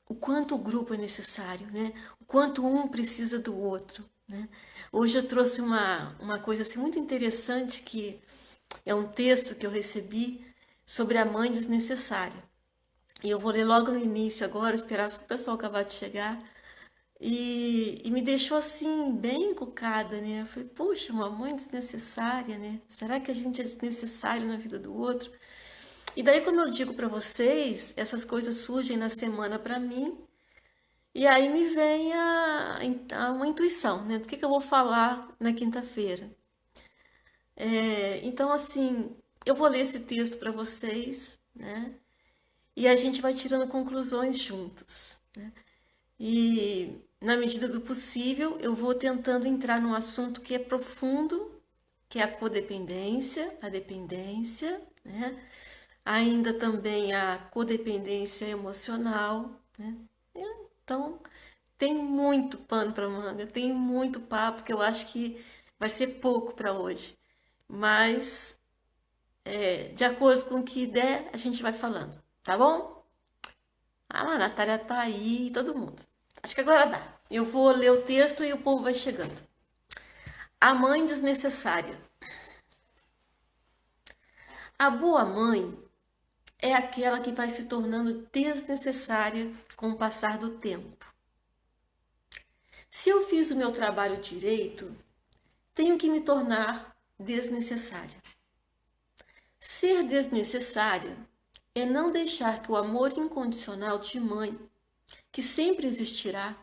o quanto o grupo é necessário, né? O quanto um precisa do outro, né? Hoje eu trouxe uma coisa assim muito interessante que é um texto que eu recebi sobre a mãe desnecessária. E eu vou ler logo no início agora, esperar o pessoal acabar de chegar. E me deixou assim, bem encucada, né? Eu falei, puxa, uma mãe desnecessária, né? Será que a gente é desnecessário na vida do outro? E daí, como eu digo para vocês, essas coisas surgem na semana para mim, e aí me vem uma intuição, né? Do que eu vou falar na quinta-feira. Então, assim, eu vou ler esse texto para vocês, né? E a gente vai tirando conclusões juntos. E, na medida do possível, eu vou tentando entrar num assunto que é profundo, que é a codependência, a dependência, né? Ainda também a codependência emocional, né? Então, tem muito pano para manga, tem muito papo que eu acho que vai ser pouco para hoje. Mas, de acordo com o que der, a gente vai falando, tá bom? Ah, a Natália tá aí, todo mundo. Acho que agora dá. Eu vou ler o texto e o povo vai chegando. A mãe desnecessária. A boa mãe é aquela que vai se tornando desnecessária com o passar do tempo. Se eu fiz o meu trabalho direito, tenho que me tornar desnecessária. Ser desnecessária é não deixar que o amor incondicional de mãe, que sempre existirá,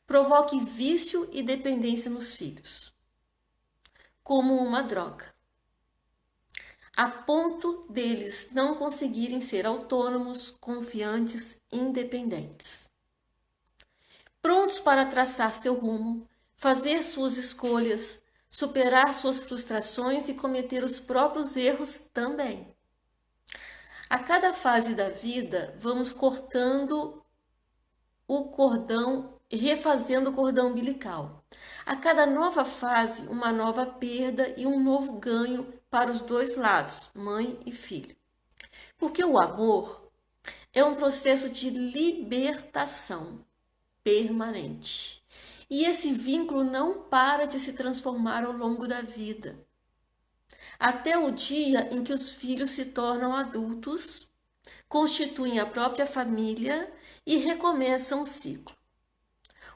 provoque vício e dependência nos filhos, como uma droga, a ponto deles não conseguirem ser autônomos, confiantes e independentes. Prontos para traçar seu rumo, fazer suas escolhas, superar suas frustrações e cometer os próprios erros também. A cada fase da vida, vamos cortando o cordão, refazendo o cordão umbilical. A cada nova fase, uma nova perda e um novo ganho para os dois lados, mãe e filho. Porque o amor é um processo de libertação permanente. E esse vínculo não para de se transformar ao longo da vida, até o dia em que os filhos se tornam adultos, constituem a própria família e recomeçam o ciclo.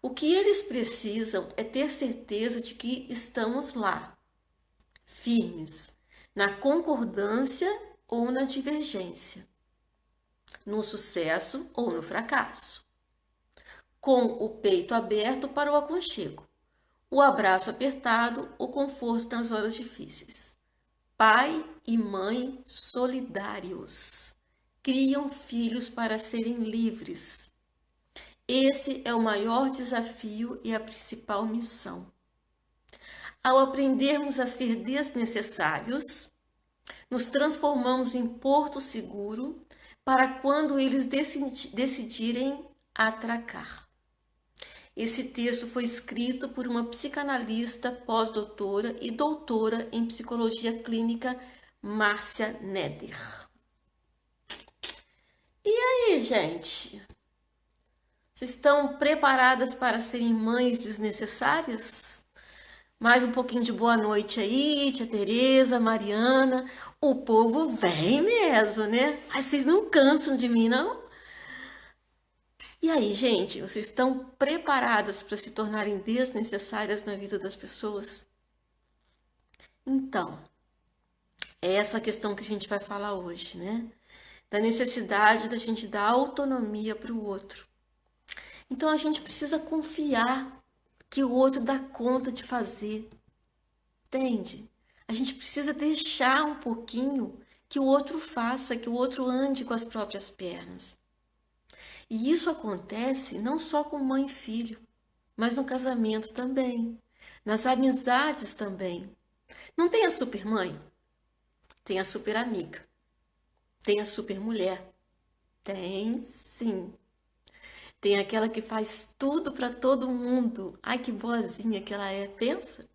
O que eles precisam é ter certeza de que estamos lá, firmes, na concordância ou na divergência, no sucesso ou no fracasso, com o peito aberto para o aconchego, o abraço apertado, o conforto nas horas difíceis. Pai e mãe solidários criam filhos para serem livres. Esse é o maior desafio e a principal missão. Ao aprendermos a ser desnecessários, nos transformamos em porto seguro para quando eles decidirem atracar. Esse texto foi escrito por uma psicanalista pós-doutora e doutora em psicologia clínica, Márcia Neder. E aí, gente? Vocês estão preparadas para serem mães desnecessárias? Mais um pouquinho de boa noite aí, tia Tereza, Mariana. O povo vem mesmo, né? Mas vocês não cansam de mim, não? E aí, gente, vocês estão preparadas para se tornarem desnecessárias na vida das pessoas? Então, é essa questão que a gente vai falar hoje, né? Da necessidade da gente dar autonomia para o outro. Então, a gente precisa confiar que o outro dá conta de fazer, entende? A gente precisa deixar um pouquinho que o outro faça, que o outro ande com as próprias pernas. E isso acontece não só com mãe e filho, mas no casamento também, nas amizades também. Não tem a super mãe? Tem a super amiga. Tem a super mulher? Tem sim. Tem aquela que faz tudo para todo mundo. Ai, que boazinha que ela é, pensa?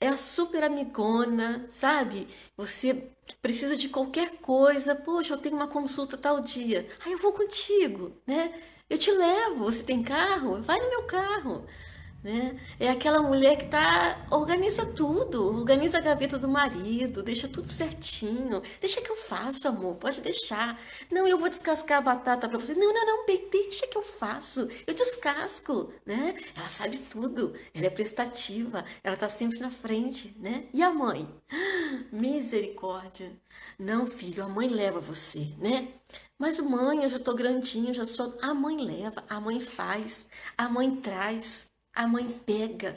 é a super amigona, sabe? Você precisa de qualquer coisa, poxa, eu tenho uma consulta tal dia. Aí eu vou contigo, né? Eu te levo, você tem carro? Vai no meu carro, né? É aquela mulher que organiza tudo, organiza a gaveta do marido, deixa tudo certinho. Deixa que eu faço, amor, pode deixar. Não, eu vou descascar a batata para você. Não, não, não, bem, deixa que eu faço. Eu descasco, né? Ela sabe tudo, ela é prestativa, ela tá sempre na frente, né? E a mãe? Misericórdia. Não, filho, a mãe leva você, né? Mas mãe, eu já tô grandinho, já sou. A mãe leva, a mãe faz, a mãe traz, a mãe pega.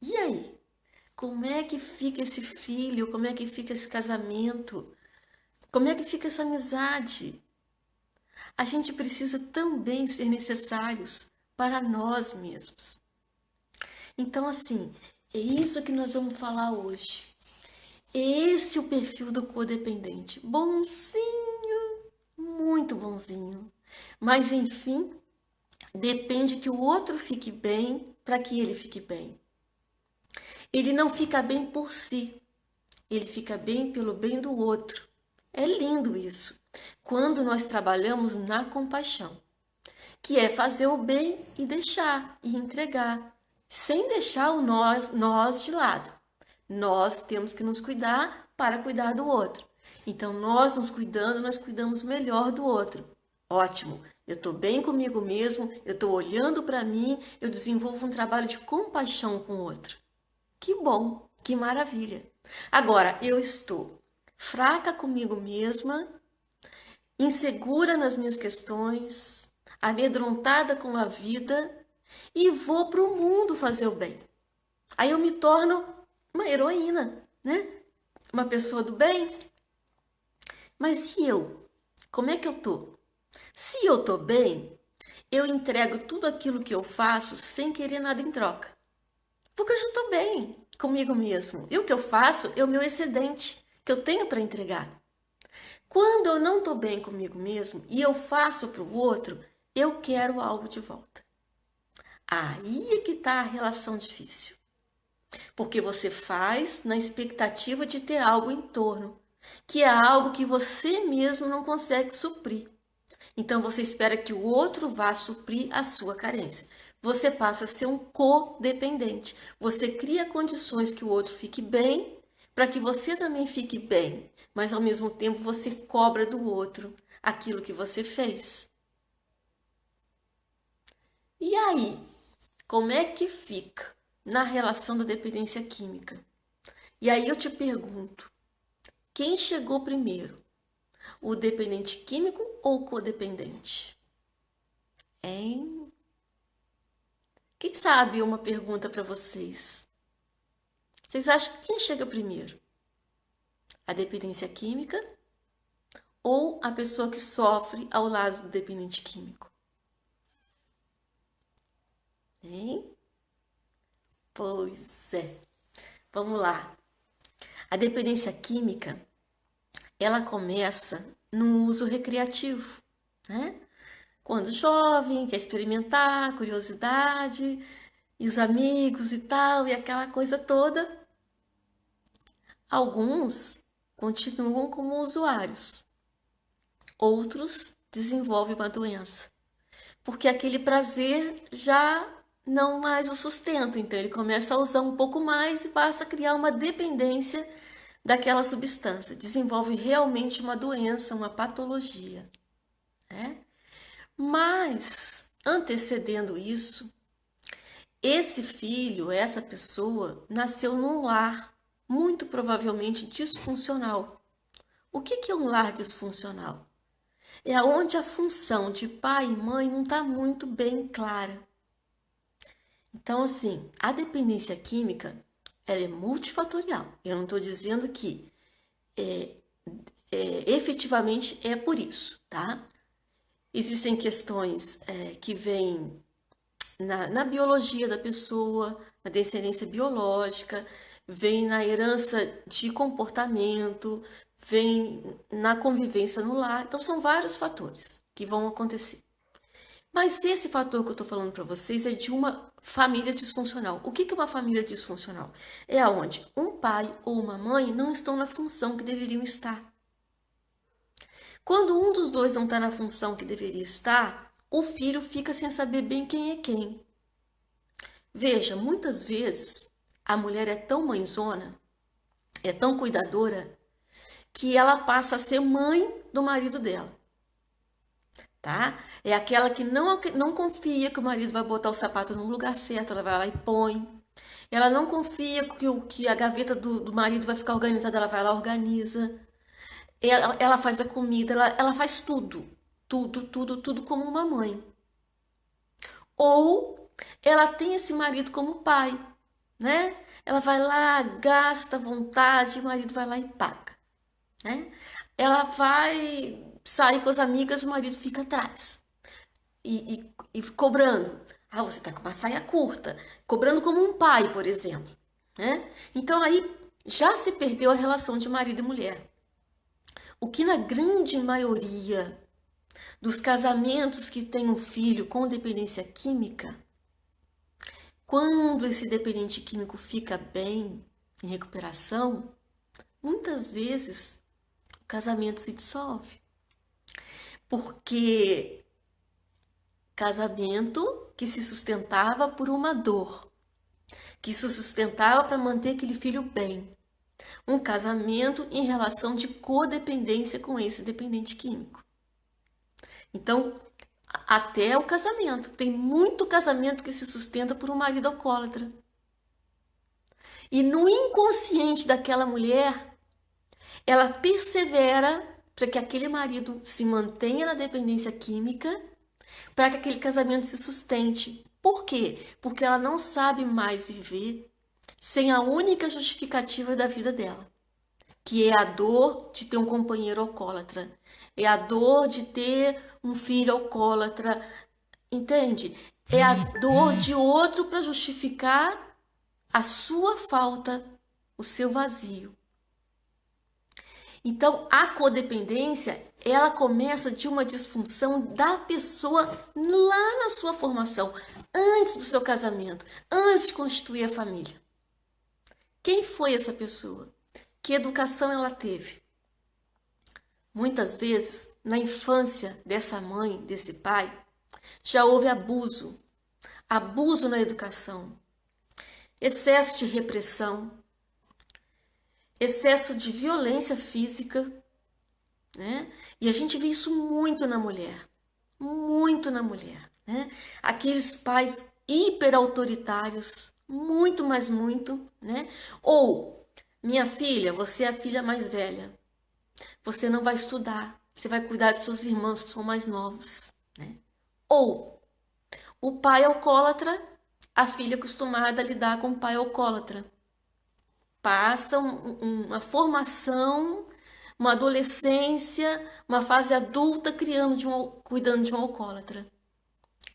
E aí? Como é que fica esse filho? Como é que fica esse casamento? Como é que fica essa amizade? A gente precisa também ser necessários para nós mesmos. Então, assim, é isso que nós vamos falar hoje. Esse é o perfil do codependente. Bonzinho, muito bonzinho. Mas, enfim, depende que o outro fique bem para que ele fique bem. Ele não fica bem por si, ele fica bem pelo bem do outro. É lindo isso. Quando nós trabalhamos na compaixão, que é fazer o bem e deixar e entregar, sem deixar o nós de lado. Nós temos que nos cuidar para cuidar do outro. Então, nós nos cuidando, nós cuidamos melhor do outro. Ótimo, eu estou bem comigo mesmo, eu estou olhando para mim, eu desenvolvo um trabalho de compaixão com o outro. Que bom, que maravilha. Agora, eu estou fraca comigo mesma, insegura nas minhas questões, amedrontada com a vida e vou para o mundo fazer o bem. Aí eu me torno uma heroína, né? Uma pessoa do bem. Mas e eu? Como é que eu tô? Se eu tô bem, eu entrego tudo aquilo que eu faço sem querer nada em troca. Porque eu já tô bem comigo mesmo. E o que eu faço é o meu excedente que eu tenho para entregar. Quando eu não tô bem comigo mesmo e eu faço para o outro, eu quero algo de volta. Aí é que está a relação difícil. Porque você faz na expectativa de ter algo em torno, que é algo que você mesmo não consegue suprir. Então você espera que o outro vá suprir a sua carência. Você passa a ser um codependente. Você cria condições que o outro fique bem, para que você também fique bem, mas ao mesmo tempo você cobra do outro aquilo que você fez. E aí, como é que fica na relação da dependência química? E aí eu te pergunto, quem chegou primeiro? O dependente químico ou o codependente? Hein? Quem sabe uma pergunta para vocês? Vocês acham que quem chega primeiro? A dependência química ou a pessoa que sofre ao lado do dependente químico? Hein? Pois é. Vamos lá. A dependência química, ela começa no uso recreativo, né? Quando jovem, quer experimentar, curiosidade, e os amigos e tal, e aquela coisa toda. Alguns continuam como usuários, outros desenvolvem uma doença, porque aquele prazer já não mais o sustenta, então ele começa a usar um pouco mais e passa a criar uma dependência daquela substância, desenvolve realmente uma doença, uma patologia, né? Mas, antecedendo isso, esse filho, essa pessoa, nasceu num lar muito provavelmente disfuncional. O que é um lar disfuncional? É onde a função de pai e mãe não está muito bem clara. Então, assim, a dependência química, ela é multifatorial. Eu não estou dizendo que efetivamente é por isso, tá? Existem questões que vêm na biologia da pessoa, na descendência biológica, vem na herança de comportamento, vem na convivência no lar. Então, são vários fatores que vão acontecer. Mas esse fator que eu estou falando para vocês é de uma família disfuncional. O que é uma família disfuncional? É onde um pai ou uma mãe não estão na função que deveriam estar. Quando um dos dois não está na função que deveria estar, o filho fica sem saber bem quem é quem. Veja, muitas vezes a mulher é tão mãezona, é tão cuidadora, que ela passa a ser mãe do marido dela. Tá? É aquela que não confia que o marido vai botar o sapato no lugar certo, ela vai lá e põe. Ela não confia que a gaveta do marido vai ficar organizada, ela vai lá e organiza. Ela faz a comida, ela faz tudo. Tudo como uma mãe. Ou ela tem esse marido como pai, né? Ela vai lá, gasta à vontade, o marido vai lá e paga, né? Ela vai sair com as amigas, o marido fica atrás e cobrando. Ah, você tá com uma saia curta, cobrando como um pai, por exemplo, né? Então aí já se perdeu a relação de marido e mulher. O que na grande maioria dos casamentos que tem um filho com dependência química, quando esse dependente químico fica bem, em recuperação, muitas vezes o casamento se dissolve. Porque casamento que se sustentava por uma dor, que se sustentava para manter aquele filho bem. Um casamento em relação de codependência com esse dependente químico. Então, até o casamento. Tem muito casamento que se sustenta por um marido alcoólatra. E no inconsciente daquela mulher, ela persevera para que aquele marido se mantenha na dependência química, para que aquele casamento se sustente. Por quê? Porque ela não sabe mais viver sem a única justificativa da vida dela, que é a dor de ter um companheiro alcoólatra, é a dor de ter um filho alcoólatra, entende? É a dor de outro para justificar a sua falta, o seu vazio. Então, a codependência, ela começa de uma disfunção da pessoa lá na sua formação, antes do seu casamento, antes de constituir a família. Quem foi essa pessoa? Que educação ela teve? Muitas vezes, na infância dessa mãe, desse pai, já houve abuso. Abuso na educação, excesso de repressão, excesso de violência física, né? E a gente vê isso muito na mulher, né? Aqueles pais hiperautoritários, muito, mas muito, né? Ou, minha filha, você é a filha mais velha, você não vai estudar, você vai cuidar de seus irmãos que são mais novos, né? Ou, o pai alcoólatra, a filha acostumada a lidar com o pai alcoólatra. Passa uma formação, uma adolescência, uma fase adulta cuidando de um alcoólatra,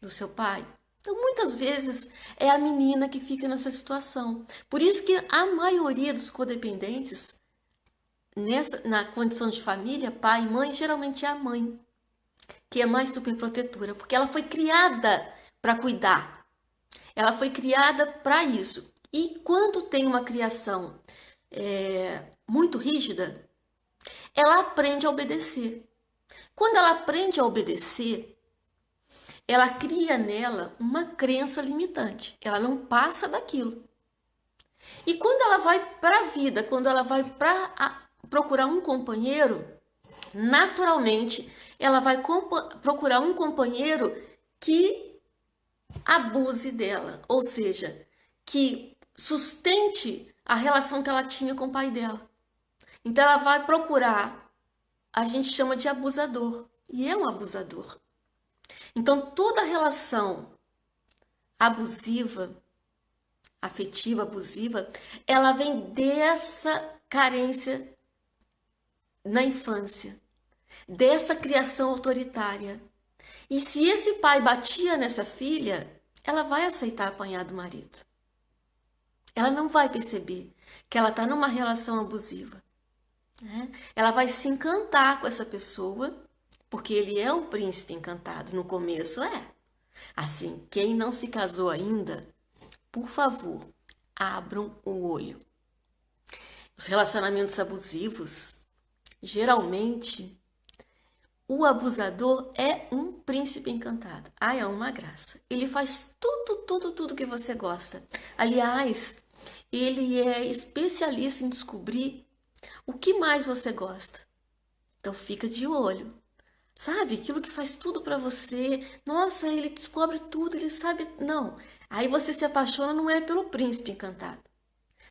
do seu pai. Então, muitas vezes, é a menina que fica nessa situação. Por isso que a maioria dos codependentes, na condição de família, pai e mãe, geralmente é a mãe, que é mais superprotetora, porque ela foi criada para cuidar. Ela foi criada para isso. E quando tem uma criação muito rígida, ela aprende a obedecer. Quando ela aprende a obedecer, ela cria nela uma crença limitante. Ela não passa daquilo. E quando ela vai para a vida, quando ela vai para procurar um companheiro, naturalmente ela vai procurar um companheiro que abuse dela, ou seja, que sustente a relação que ela tinha com o pai dela. Então ela vai procurar, a gente chama de abusador, e é um abusador. Então toda relação abusiva, afetiva, abusiva, ela vem dessa carência na infância, dessa criação autoritária. E se esse pai batia nessa filha, ela vai aceitar apanhar do marido. Ela não vai perceber que ela está numa relação abusiva, né? Ela vai se encantar com essa pessoa, porque ele é um príncipe encantado. No começo é. Assim, quem não se casou ainda, por favor, abram o olho. Os relacionamentos abusivos, geralmente, o abusador é um príncipe encantado. Ai, é uma graça. Ele faz tudo que você gosta. Aliás, ele é especialista em descobrir o que mais você gosta. Então fica de olho. Sabe? Aquilo que faz tudo pra você. Nossa, ele descobre tudo, ele sabe. Não. Aí você se apaixona não é pelo príncipe encantado.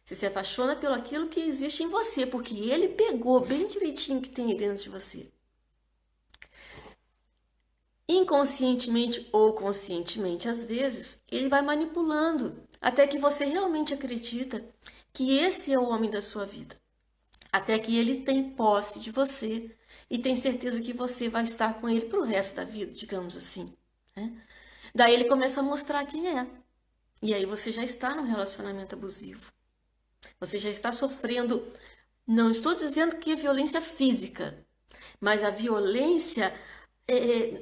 Você se apaixona pelo aquilo que existe em você, porque ele pegou bem direitinho o que tem aí dentro de você. Inconscientemente ou conscientemente, às vezes, ele vai manipulando até que você realmente acredita que esse é o homem da sua vida. Até que ele tem posse de você e tem certeza que você vai estar com ele pro resto da vida, digamos assim, né? Daí ele começa a mostrar quem é. E aí você já está num relacionamento abusivo. Você já está sofrendo, não estou dizendo que é violência física, mas a violência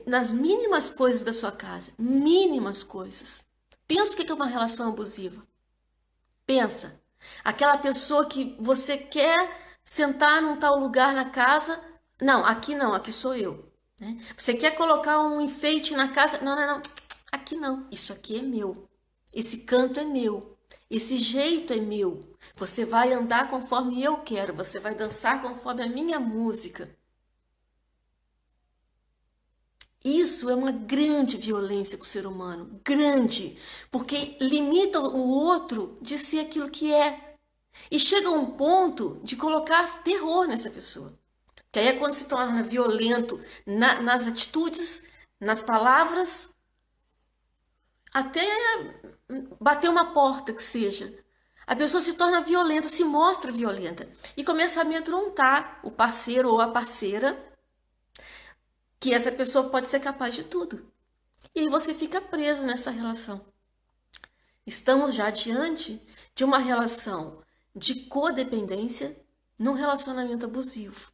nas mínimas coisas da sua casa. Mínimas coisas. Pensa o que é uma relação abusiva. Pensa. Aquela pessoa que você quer sentar num tal lugar na casa. Não, aqui sou eu. Né? Você quer colocar um enfeite na casa. Não. Aqui não. Isso aqui é meu. Esse canto é meu. Esse jeito é meu. Você vai andar conforme eu quero. Você vai dançar conforme a minha música. Isso é uma grande violência com o ser humano, grande, porque limita o outro de ser aquilo que é. E chega a um ponto de colocar terror nessa pessoa. Que aí é quando se torna violento nas atitudes, nas palavras, até bater uma porta que seja. A pessoa se torna violenta, se mostra violenta e começa a amedrontar o parceiro ou a parceira, que essa pessoa pode ser capaz de tudo. E aí você fica preso nessa relação. Estamos já diante de uma relação de codependência num relacionamento abusivo.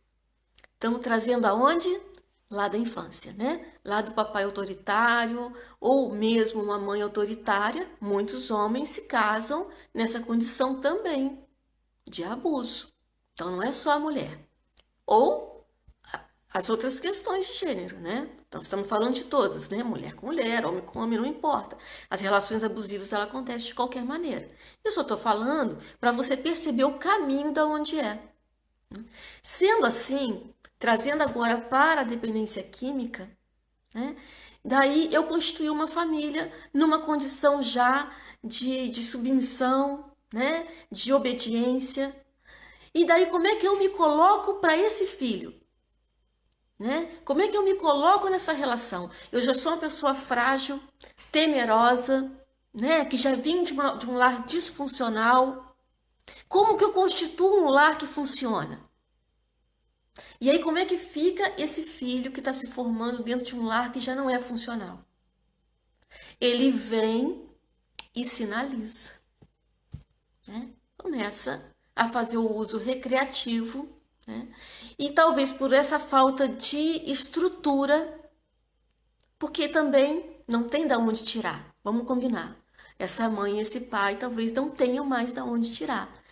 Estamos trazendo aonde? Lá da infância, né? Lá do papai autoritário ou mesmo uma mãe autoritária. Muitos homens se casam nessa condição também de abuso. Então não é só a mulher. Ou as outras questões de gênero, né? Então, estamos falando de todas, né? Mulher com mulher, homem com homem, não importa. As relações abusivas, ela acontecem de qualquer maneira. Eu só estou falando para você perceber o caminho da onde é. Sendo assim, trazendo agora para a dependência química, né? Daí eu constituí uma família numa condição já de submissão, né? De obediência. E daí como é que eu me coloco para esse filho? Né? Como é que eu me coloco nessa relação? Eu já sou uma pessoa frágil, temerosa, né? Que já vim de um lar disfuncional. Como que eu constituo um lar que funciona? E aí, como é que fica esse filho que está se formando dentro de um lar que já não é funcional? Ele vem e sinaliza, né? Começa a fazer o uso recreativo, né? E talvez por essa falta de estrutura, porque também não tem de onde tirar. Vamos combinar. Essa mãe e esse pai talvez não tenham mais de onde tirar.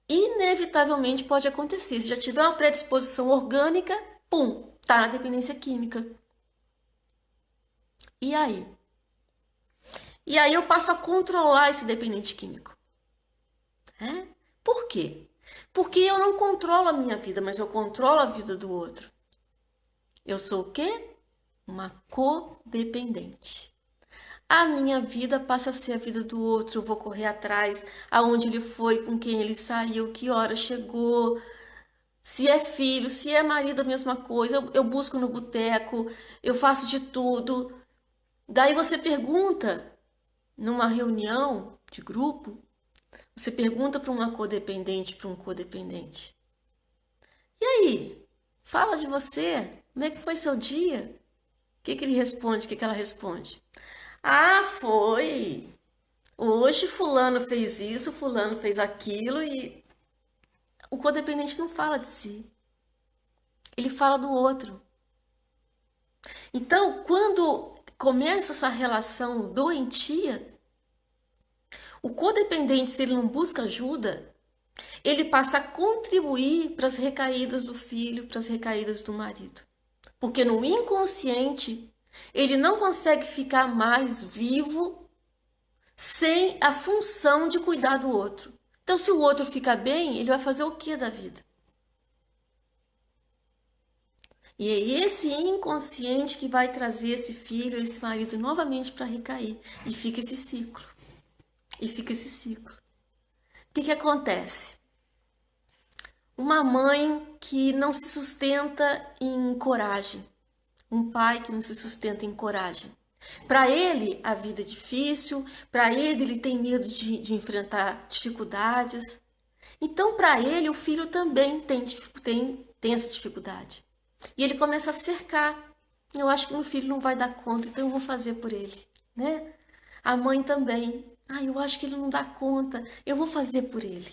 Inevitavelmente pode acontecer. Se já tiver uma predisposição orgânica, pum, tá na dependência química. E aí? E aí eu passo a controlar esse dependente químico. É? Por quê? Porque eu não controlo a minha vida, mas eu controlo a vida do outro. Eu sou o quê? Uma codependente. A minha vida passa a ser a vida do outro. Eu vou correr atrás, aonde ele foi, com quem ele saiu, que hora chegou. Se é filho, se é marido, a mesma coisa. Eu busco no boteco, eu faço de tudo. Daí você pergunta, numa reunião de grupo, você pergunta para uma codependente, para um codependente. E aí? Fala de você. Como é que foi seu dia? O que ele responde? O que ela responde? Ah, foi. Hoje fulano fez isso, fulano fez aquilo e o codependente não fala de si. Ele fala do outro. Então, quando começa essa relação doentia, o codependente, se ele não busca ajuda, ele passa a contribuir para as recaídas do filho, para as recaídas do marido. Porque no inconsciente, ele não consegue ficar mais vivo sem a função de cuidar do outro. Então, se o outro fica bem, ele vai fazer o que da vida? E é esse inconsciente que vai trazer esse filho, esse marido novamente para recair. E fica esse ciclo. E fica esse ciclo. O que acontece? Uma mãe que não se sustenta em coragem. Um pai que não se sustenta em coragem. Para ele, a vida é difícil. Para ele tem medo de enfrentar dificuldades. Então, para ele, o filho também tem essa dificuldade. E ele começa a cercar. Eu acho que meu filho não vai dar conta, então eu vou fazer por ele, né? A mãe também. Eu acho que ele não dá conta, eu vou fazer por ele.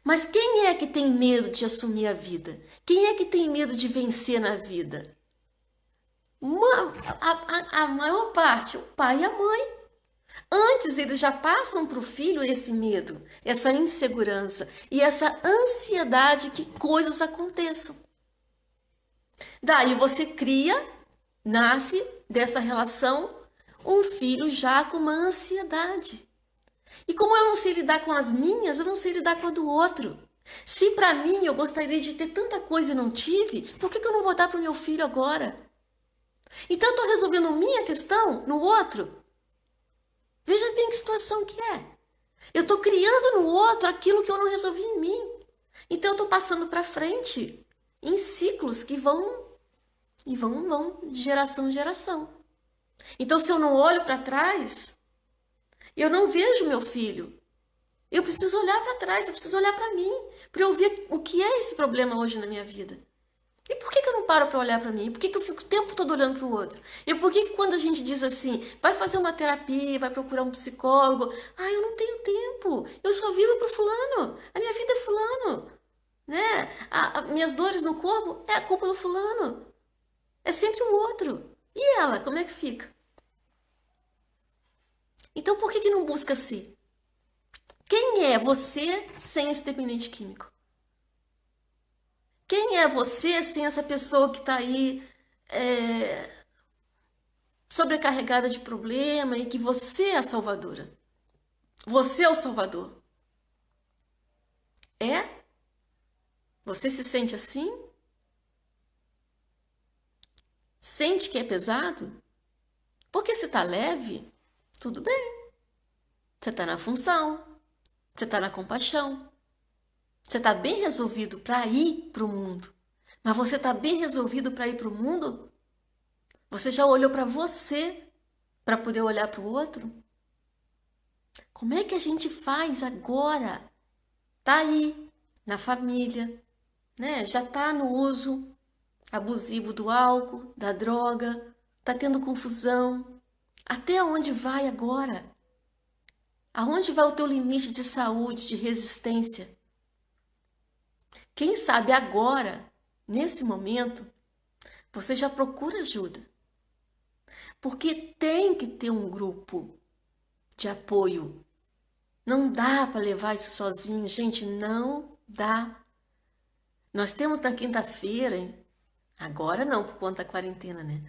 Mas quem é que tem medo de assumir a vida? Quem é que tem medo de vencer na vida? A maior parte, o pai e a mãe. Antes, eles já passam para o filho esse medo, essa insegurança e essa ansiedade que coisas aconteçam. Daí você cria, nasce dessa relação um filho já com uma ansiedade. E como eu não sei lidar com as minhas, eu não sei lidar com a do outro. Se para mim eu gostaria de ter tanta coisa e não tive, por que eu não vou dar para o meu filho agora? Então eu estou resolvendo minha questão no outro. Veja bem que situação que é. Eu estou criando no outro aquilo que eu não resolvi em mim. Então eu estou passando para frente em ciclos que vão de geração em geração. Então, se eu não olho para trás, eu não vejo meu filho. Eu preciso olhar para trás, eu preciso olhar para mim, para eu ver o que é esse problema hoje na minha vida. E por que eu não paro para olhar para mim? Por que eu fico o tempo todo olhando para o outro? E por que quando a gente diz assim, vai fazer uma terapia, vai procurar um psicólogo, eu não tenho tempo, eu só vivo para o fulano, a minha vida é fulano. Né? Minhas dores no corpo é a culpa do fulano. É sempre o outro. E ela, como é que fica? Então, por que não busca si? Quem é você sem esse dependente químico? Quem é você sem essa pessoa que está aí sobrecarregada de problema e que você é a salvadora? Você é o salvador. É? Você se sente assim? Sente que é pesado? Porque se tá leve, tudo bem. Você tá na função. Você tá na compaixão. Você tá bem resolvido para ir pro mundo. Mas você tá bem resolvido para ir pro mundo? Você já olhou para você para poder olhar para o outro? Como é que a gente faz agora? Tá aí, na família, né? Já tá no uso abusivo do álcool, da droga, tá tendo confusão. Até onde vai agora? Aonde vai o teu limite de saúde, de resistência? Quem sabe agora, nesse momento, você já procura ajuda. Porque tem que ter um grupo de apoio. Não dá para levar isso sozinho, gente, não dá. Nós temos na quinta-feira, agora não, por conta da quarentena, né?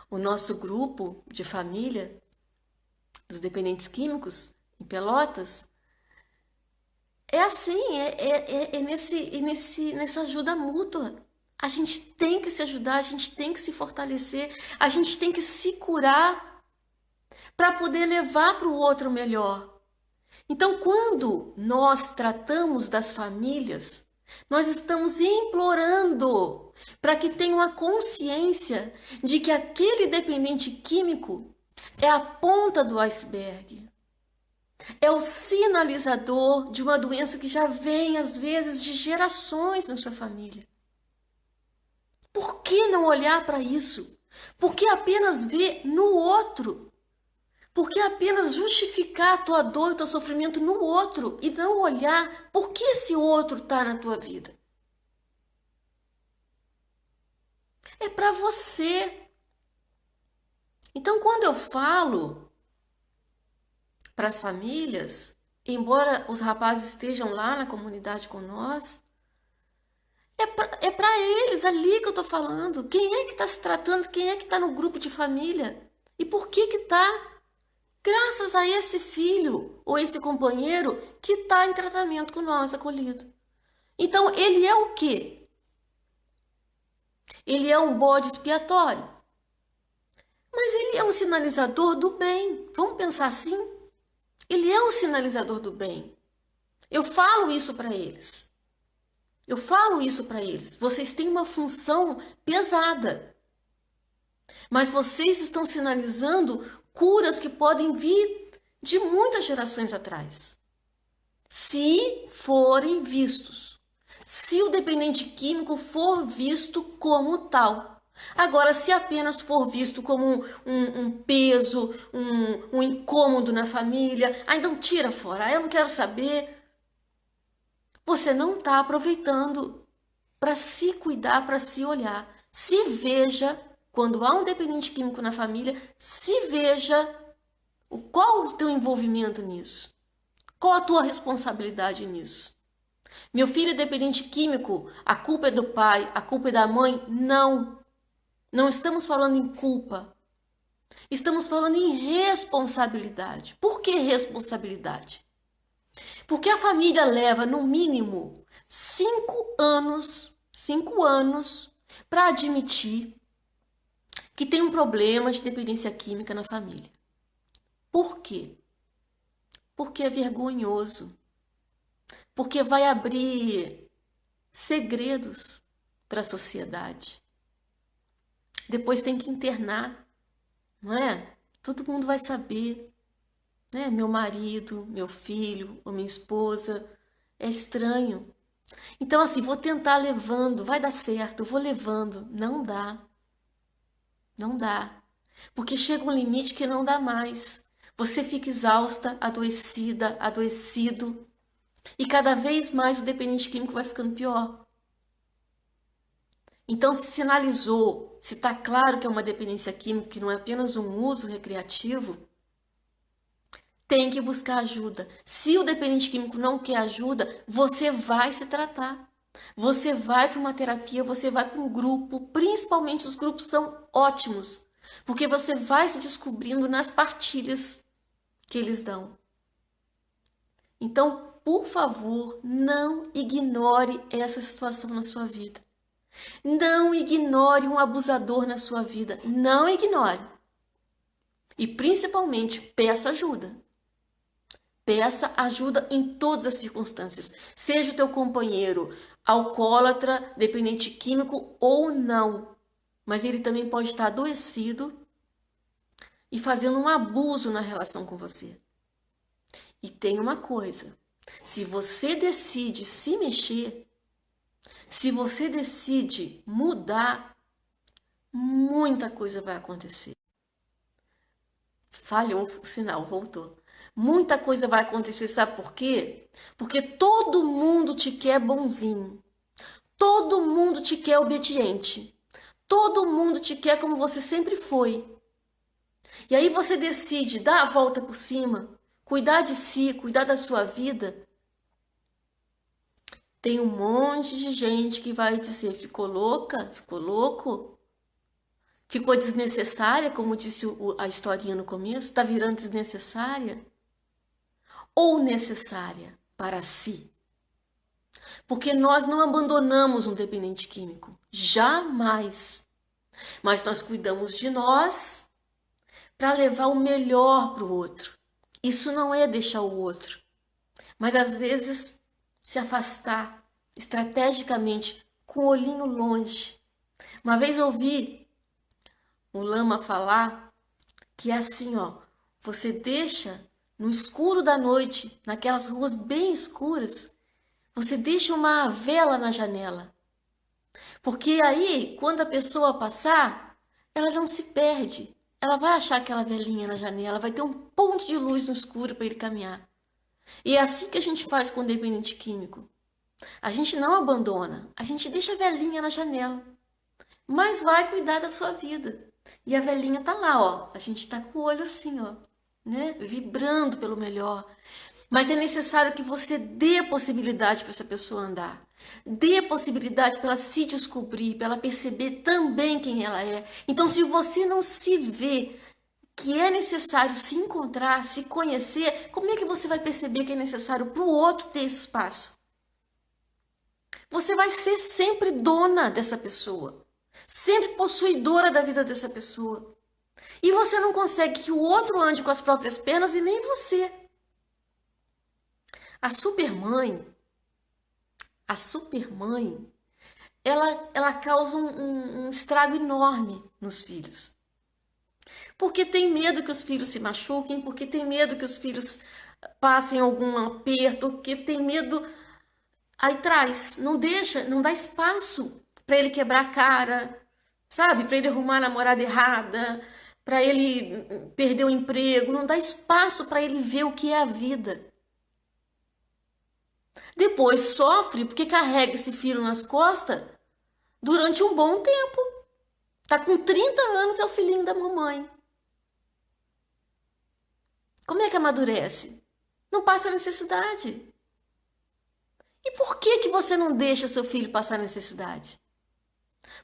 O nosso grupo de família dos dependentes químicos em Pelotas é assim, nessa ajuda mútua. A gente tem que se ajudar, a gente tem que se fortalecer, a gente tem que se curar para poder levar para o outro melhor. Então, quando nós tratamos das famílias, nós estamos implorando para que tenham a consciência de que aquele dependente químico é a ponta do iceberg. É o sinalizador de uma doença que já vem, às vezes, de gerações na sua família. Por que não olhar para isso? Por que apenas ver no outro? Por que apenas justificar a tua dor e o teu sofrimento no outro e não olhar por que esse outro está na tua vida? É para você. Então, quando eu falo para as famílias, embora os rapazes estejam lá na comunidade com nós, é para eles ali que eu estou falando. Quem é que está se tratando? Quem é que está no grupo de família? E por que está? Graças a esse filho ou esse companheiro que está em tratamento com nós, acolhido. Então, ele é o quê? Ele é um bode expiatório. Mas ele é um sinalizador do bem. Vamos pensar assim? Ele é um sinalizador do bem. Eu falo isso para eles. Eu falo isso para eles. Vocês têm uma função pesada. Mas vocês estão sinalizando curas que podem vir de muitas gerações atrás. Se forem vistos. Se o dependente químico for visto como tal. Agora, se apenas for visto como um peso, um incômodo na família, então tira fora, eu não quero saber. Você não está aproveitando para se cuidar, para se olhar. Se veja, quando há um dependente químico na família, se veja qual o teu envolvimento nisso. Qual a tua responsabilidade nisso? Meu filho é dependente químico, a culpa é do pai, a culpa é da mãe? Não. Não estamos falando em culpa. Estamos falando em responsabilidade. Por que responsabilidade? Porque a família leva, no mínimo, 5 anos para admitir que tem um problema de dependência química na família. Por quê? Porque é vergonhoso. Porque vai abrir segredos para a sociedade. Depois tem que internar, não é? Todo mundo vai saber, né? Meu marido, meu filho ou minha esposa, é estranho. Então assim, vou tentar levando, vai dar certo, eu vou levando, não dá. Não dá. Porque chega um limite que não dá mais. Você fica exausta, adoecida, adoecido. E cada vez mais o dependente químico vai ficando pior. Então, se sinalizou, se está claro que é uma dependência química, que não é apenas um uso recreativo, tem que buscar ajuda. Se o dependente químico não quer ajuda, você vai se tratar. Você vai para uma terapia, você vai para um grupo, principalmente os grupos são ótimos, porque você vai se descobrindo nas partilhas que eles dão. Então, por favor, não ignore essa situação na sua vida. Não ignore um abusador na sua vida. Não ignore. E principalmente, peça ajuda. Peça ajuda em todas as circunstâncias. Seja o teu companheiro alcoólatra, dependente químico ou não. Mas ele também pode estar adoecido e fazendo um abuso na relação com você. E tem uma coisa. Se você decide se mexer, se você decide mudar, muita coisa vai acontecer. Falhou o sinal, voltou. Muita coisa vai acontecer, sabe por quê? Porque todo mundo te quer bonzinho. Todo mundo te quer obediente. Todo mundo te quer como você sempre foi. E aí você decide dar a volta por cima, cuidar de si, cuidar da sua vida. Tem um monte de gente que vai dizer, ficou louca, ficou louco, ficou desnecessária, como disse a historinha no começo, está virando desnecessária ou necessária para si. Porque nós não abandonamos um dependente químico, jamais. Mas nós cuidamos de nós para levar o melhor para o outro. Isso não é deixar o outro, mas às vezes se afastar estrategicamente com o olhinho longe. Uma vez eu ouvi o lama falar que é assim, ó, você deixa no escuro da noite, naquelas ruas bem escuras, você deixa uma vela na janela. Porque aí, quando a pessoa passar, ela não se perde. Ela vai achar aquela velinha na janela, vai ter um ponto de luz no escuro para ele caminhar. E é assim que a gente faz com o dependente químico. A gente não abandona, a gente deixa a velinha na janela, mas vai cuidar da sua vida. E a velhinha tá lá, ó. A gente tá com o olho assim, ó, né? Vibrando pelo melhor. Mas é necessário que você dê a possibilidade para essa pessoa andar. Dê a possibilidade para ela se descobrir, para ela perceber também quem ela é. Então, se você não se vê que é necessário se encontrar, se conhecer, como é que você vai perceber que é necessário para o outro ter esse espaço? Você vai ser sempre dona dessa pessoa, sempre possuidora da vida dessa pessoa. E você não consegue que o outro ande com as próprias pernas e nem você. A supermãe, a supermãe, ela causa um estrago enorme nos filhos. Porque tem medo que os filhos se machuquem, porque tem medo que os filhos passem algum aperto, porque tem medo. Aí traz, não deixa, não dá espaço para ele quebrar a cara, sabe? Para ele arrumar a namorada errada, para ele perder o emprego, não dá espaço para ele ver o que é a vida. Depois sofre porque carrega esse filho nas costas durante um bom tempo. Tá com 30 anos, é o filhinho da mamãe. Como é que amadurece? Não passa necessidade. E por que que você não deixa seu filho passar necessidade?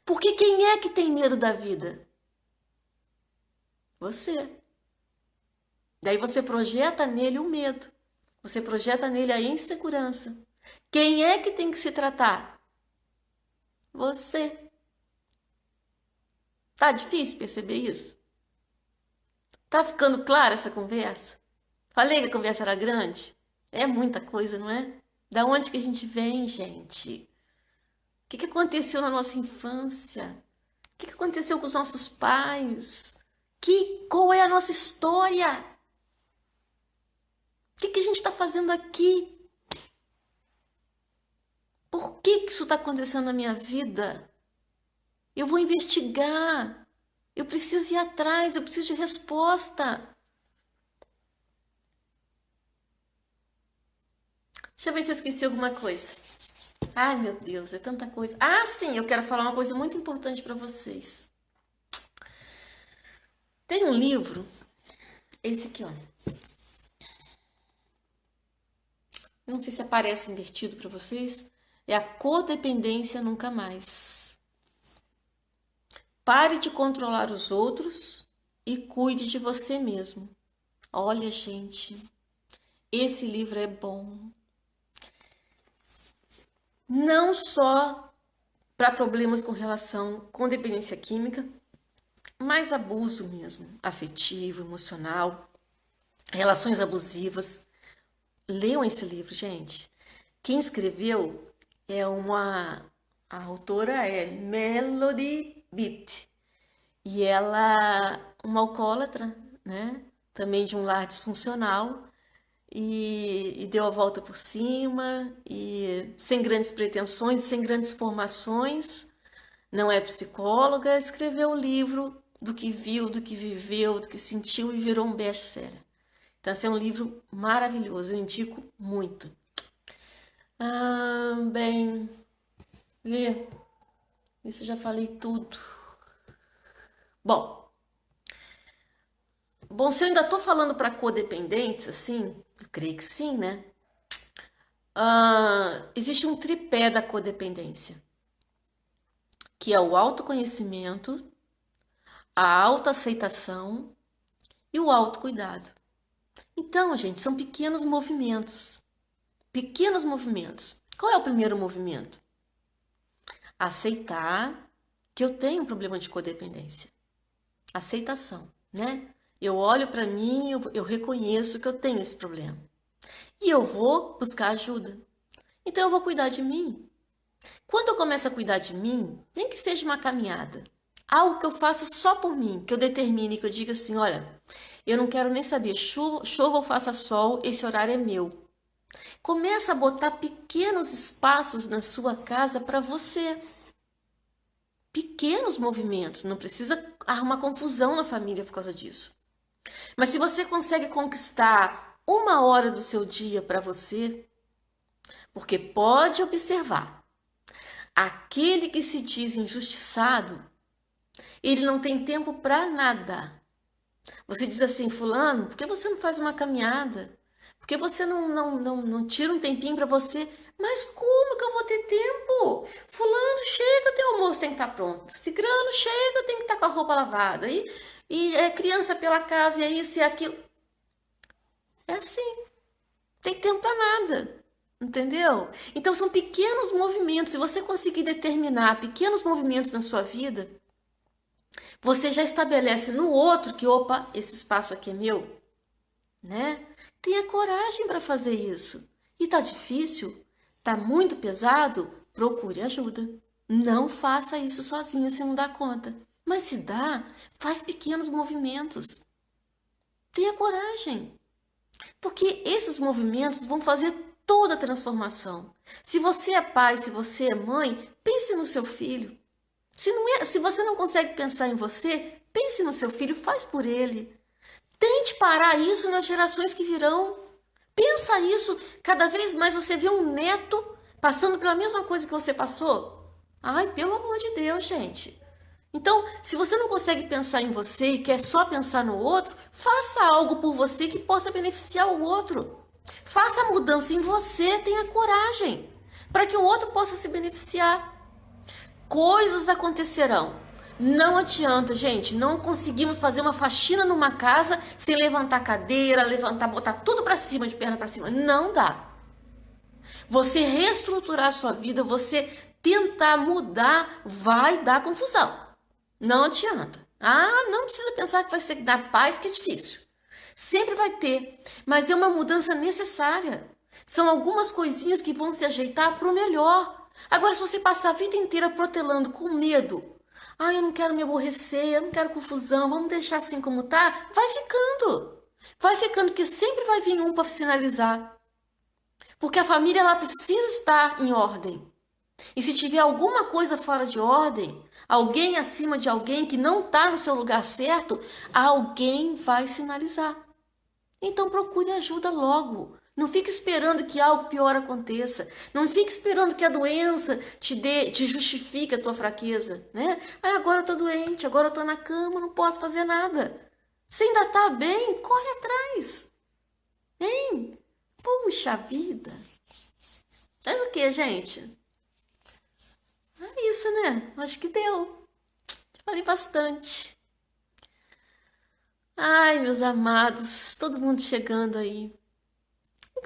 Porque quem é que tem medo da vida? Você. Daí você projeta nele o medo. Você projeta nele a insegurança. Quem é que tem que se tratar? Você. Tá difícil perceber isso? Tá ficando clara essa conversa? Falei que a conversa era grande? É muita coisa, não é? Da onde que a gente vem, gente? O que aconteceu na nossa infância? O que aconteceu com os nossos pais? Qual é a nossa história? O que a gente está fazendo aqui? Por que isso está acontecendo na minha vida? Eu vou investigar. Eu preciso ir atrás, eu preciso de resposta. Deixa eu ver se eu esqueci alguma coisa. Ai, meu Deus, é tanta coisa. Ah, sim, eu quero falar uma coisa muito importante para vocês. Tem um livro, esse aqui, ó. Não sei se aparece invertido para vocês. É a codependência nunca mais. Pare de controlar os outros e cuide de você mesmo. Olha, gente, esse livro é bom. Não só para problemas com relação com dependência química, mas abuso mesmo, afetivo, emocional, relações abusivas. Leiam esse livro, gente. Quem escreveu é a autora é Melody Beat. E ela, uma alcoólatra, né? Também de um lar disfuncional, e deu a volta por cima, e sem grandes pretensões, sem grandes formações, não é psicóloga, escreveu o livro do que viu, do que viveu, do que sentiu e virou um best-seller. Então, esse é um livro maravilhoso, eu indico muito. Bem, Lê, isso eu já falei tudo. Bom, se eu ainda estou falando para codependentes, assim, eu creio que sim, né? Existe um tripé da codependência, que é o autoconhecimento, a autoaceitação e o autocuidado. Então, gente, são pequenos movimentos. Pequenos movimentos. Qual é o primeiro movimento? Aceitar que eu tenho um problema de codependência. Aceitação, né? Eu olho para mim, eu reconheço que eu tenho esse problema. E eu vou buscar ajuda. Então eu vou cuidar de mim. Quando eu começo a cuidar de mim, nem que seja uma caminhada, algo que eu faço só por mim, que eu determine, que eu diga assim, olha, eu não quero nem saber, chova ou faça sol, esse horário é meu. Começa a botar pequenos espaços na sua casa para você. Pequenos movimentos, não precisa arrumar confusão na família por causa disso. Mas se você consegue conquistar 1 hora do seu dia para você, porque pode observar, aquele que se diz injustiçado, Ele não tem tempo para nada. Você diz assim, fulano, por que você não faz uma caminhada? Por que você não tira um tempinho para você? Mas como que eu vou ter tempo? Fulano, chega, teu almoço tem que estar pronto. Cicrano, chega, tem que estar com a roupa lavada. E é criança pela casa, e é isso e é aquilo. É assim, tem tempo para nada. Entendeu? Então são pequenos movimentos. Se você conseguir determinar pequenos movimentos na sua vida, você já estabelece no outro que, opa, esse espaço aqui é meu, né? Tenha coragem para fazer isso. E tá difícil? Tá muito pesado? Procure ajuda. Não faça isso sozinha se não dá conta. Mas se dá, faz pequenos movimentos. Tenha coragem. Porque esses movimentos vão fazer toda a transformação. Se você é pai, se você é mãe, pense no seu filho. Se você não consegue pensar em você, pense no seu filho, faz por ele. Tente parar isso nas gerações que virão. Pensa isso, cada vez mais você vê um neto passando pela mesma coisa que você passou. Ai, pelo amor de Deus, gente. Então, se você não consegue pensar em você e quer só pensar no outro, faça algo por você que possa beneficiar o outro. Faça a mudança em você, tenha coragem, para que o outro possa se beneficiar. Coisas acontecerão. Não adianta, gente, não conseguimos fazer uma faxina numa casa sem levantar cadeira, botar tudo para cima, de perna para cima. Não dá. Você reestruturar a sua vida, você tentar mudar, vai dar confusão. Não adianta. Ah, não precisa pensar que vai ser dar paz, que é difícil. Sempre vai ter, mas é uma mudança necessária. São algumas coisinhas que vão se ajeitar para o melhor. Agora, se você passar a vida inteira protelando com medo, ah, eu não quero me aborrecer, eu não quero confusão, vamos deixar assim como tá, vai ficando. Vai ficando, que sempre vai vir um para sinalizar. Porque a família, ela precisa estar em ordem. E se tiver alguma coisa fora de ordem, alguém acima de alguém que não está no seu lugar certo, alguém vai sinalizar. Então procure ajuda logo. Não fique esperando que algo pior aconteça. Não fique esperando que a doença te justifique a tua fraqueza, né? Ah, agora eu tô doente, agora eu tô na cama, não posso fazer nada. Você ainda tá bem? Corre atrás. Hein? Puxa vida. Faz o que, gente? É isso, né? Acho que deu. Falei bastante. Ai, meus amados, todo mundo chegando aí.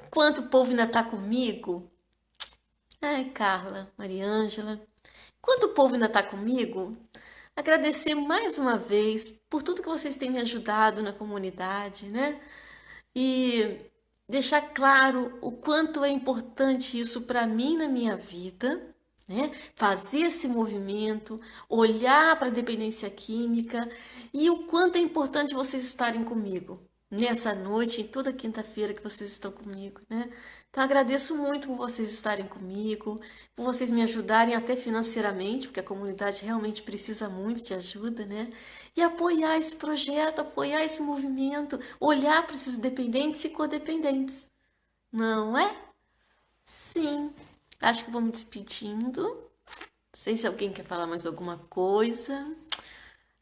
Enquanto o povo ainda tá comigo. Ai, Carla, Mariângela. Enquanto o povo ainda tá comigo, agradecer mais uma vez por tudo que vocês têm me ajudado na comunidade, né? E deixar claro o quanto é importante isso para mim na minha vida, né? Fazer esse movimento, olhar para a dependência química e o quanto é importante vocês estarem comigo nessa noite, em toda quinta-feira que vocês estão comigo, né? Então agradeço muito por vocês estarem comigo, por vocês me ajudarem até financeiramente, porque a comunidade realmente precisa muito de ajuda, né? E apoiar esse projeto, apoiar esse movimento, olhar para esses dependentes e codependentes. Não é? Sim. Acho que vou me despedindo. Não sei se alguém quer falar mais alguma coisa.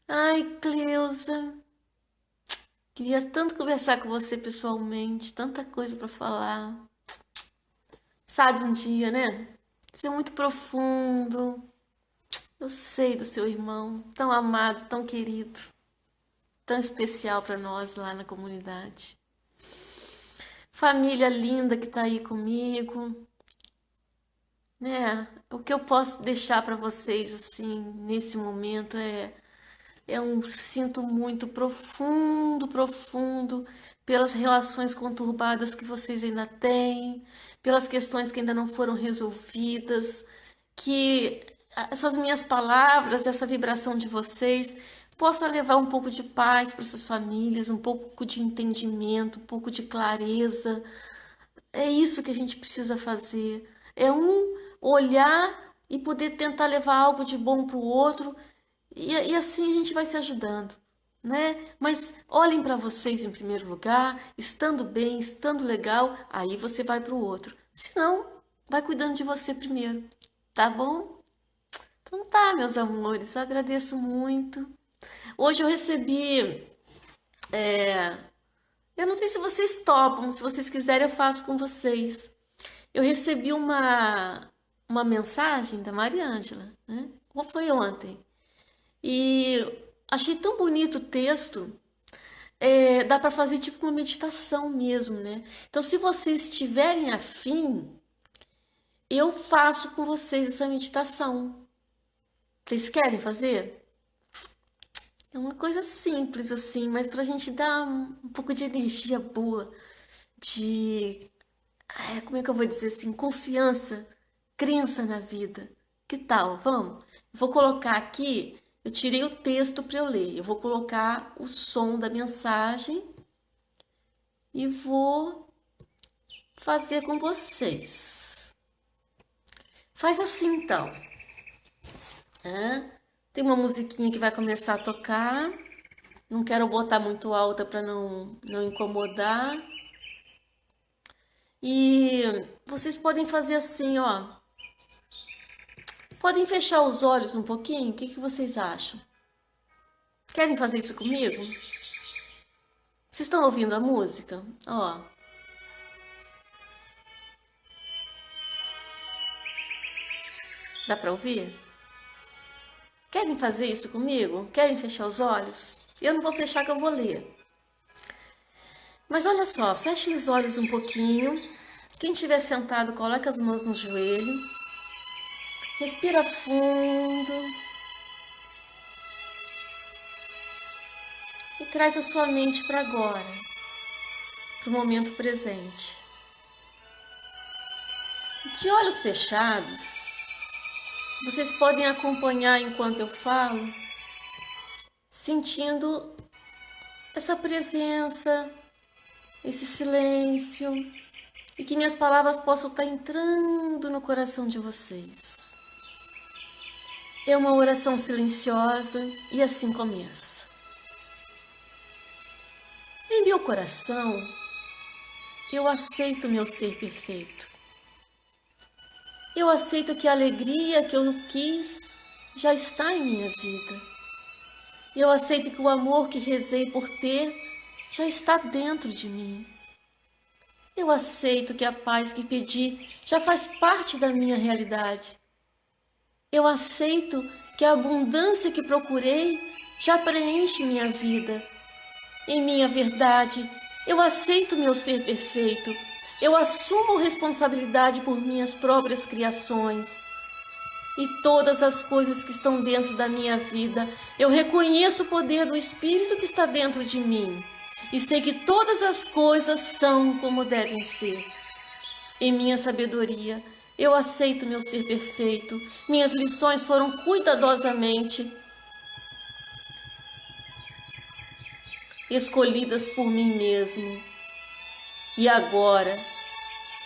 Ai, Cleusa, queria tanto conversar com você pessoalmente, tanta coisa para falar. Sabe um dia, né? Você é muito profundo. Eu sei do seu irmão, tão amado, tão querido, tão especial para nós lá na comunidade. Família linda que tá aí comigo, né? O que eu posso deixar para vocês assim nesse momento é um sinto muito profundo, profundo pelas relações conturbadas que vocês ainda têm, pelas questões que ainda não foram resolvidas, que essas minhas palavras, essa vibração de vocês possa levar um pouco de paz para essas famílias, um pouco de entendimento, um pouco de clareza. É isso que a gente precisa fazer. É um olhar e poder tentar levar algo de bom para o outro e assim a gente vai se ajudando, né? Mas olhem para vocês em primeiro lugar, estando bem, estando legal, aí você vai para o outro. Se não, vai cuidando de você primeiro, tá bom? Então tá, meus amores, eu agradeço muito. Hoje eu recebi, eu não sei se vocês topam, se vocês quiserem eu faço com vocês. Eu recebi uma mensagem da Mariângela, né? Como foi ontem? E achei tão bonito o texto. Dá para fazer tipo uma meditação mesmo, né? Então, se vocês estiverem afim, eu faço com vocês essa meditação. Vocês querem fazer? É uma coisa simples assim, mas para a gente dar um pouco de energia boa, de, como é que eu vou dizer assim, confiança, crença na vida. Que tal? Vamos? Vou colocar aqui, eu tirei o texto para eu ler. Eu vou colocar o som da mensagem e vou fazer com vocês. Faz assim então. Tem uma musiquinha que vai começar a tocar. Não quero botar muito alta para não incomodar. E vocês podem fazer assim, ó. Podem fechar os olhos um pouquinho? O que vocês acham? Querem fazer isso comigo? Vocês estão ouvindo a música? Ó. Dá para ouvir? Querem fazer isso comigo? Querem fechar os olhos? Eu não vou fechar que eu vou ler. Mas olha só, fechem os olhos um pouquinho. Quem estiver sentado, coloque as mãos no joelho. Respira fundo. E traz a sua mente para agora, para o momento presente. De olhos fechados, vocês podem acompanhar enquanto eu falo, sentindo essa presença, esse silêncio, e que minhas palavras possam estar entrando no coração de vocês. É uma oração silenciosa e assim começa. Em meu coração, eu aceito meu ser perfeito. Eu aceito que a alegria que eu quis já está em minha vida. Eu aceito que o amor que rezei por ter já está dentro de mim. Eu aceito que a paz que pedi já faz parte da minha realidade. Eu aceito que a abundância que procurei já preenche minha vida. Em minha verdade, eu aceito meu ser perfeito. Eu assumo responsabilidade por minhas próprias criações. E todas as coisas que estão dentro da minha vida, eu reconheço o poder do Espírito que está dentro de mim. E sei que todas as coisas são como devem ser. Em minha sabedoria, eu aceito meu ser perfeito. Minhas lições foram cuidadosamente escolhidas por mim mesmo. E agora,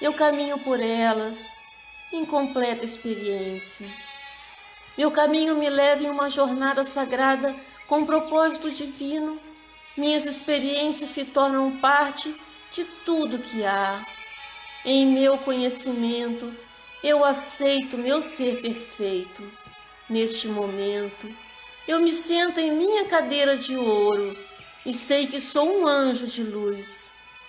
eu caminho por elas em completa experiência. Meu caminho me leva em uma jornada sagrada com um propósito divino. Minhas experiências se tornam parte de tudo que há. Em meu conhecimento, eu aceito meu ser perfeito. Neste momento, eu me sento em minha cadeira de ouro e sei que sou um anjo de luz.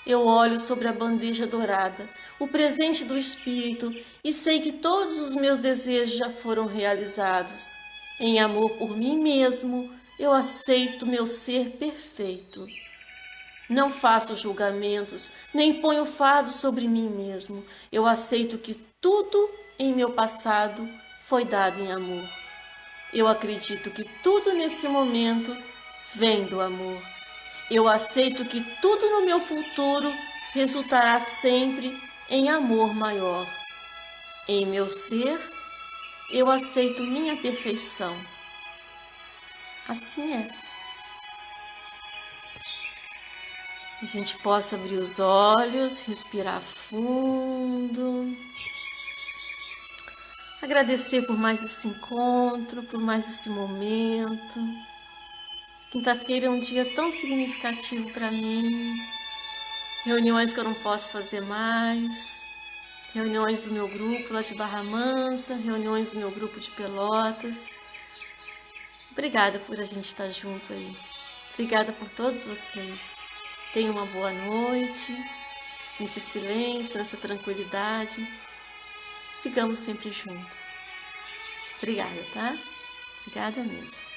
Eu olho sobre a bandeja dourada, o presente do Espírito, e sei que todos os meus desejos já foram realizados. Em amor por mim mesmo, eu aceito meu ser perfeito. Não faço julgamentos, nem ponho fardo sobre mim mesmo. Eu aceito que tudo em meu passado foi dado em amor. Eu acredito que tudo nesse momento vem do amor. Eu aceito que tudo no meu futuro resultará sempre em amor maior. Em meu ser, eu aceito minha perfeição. Assim é. A gente possa abrir os olhos, respirar fundo. Agradecer por mais esse encontro, por mais esse momento. Quinta-feira é um dia tão significativo para mim. Reuniões que eu não posso fazer mais. Reuniões do meu grupo lá de Barra Mansa, reuniões do meu grupo de Pelotas. Obrigada por a gente estar junto aí. Obrigada por todos vocês. Tenham uma boa noite, nesse silêncio, nessa tranquilidade. Sigamos sempre juntos. Obrigada, tá? Obrigada mesmo.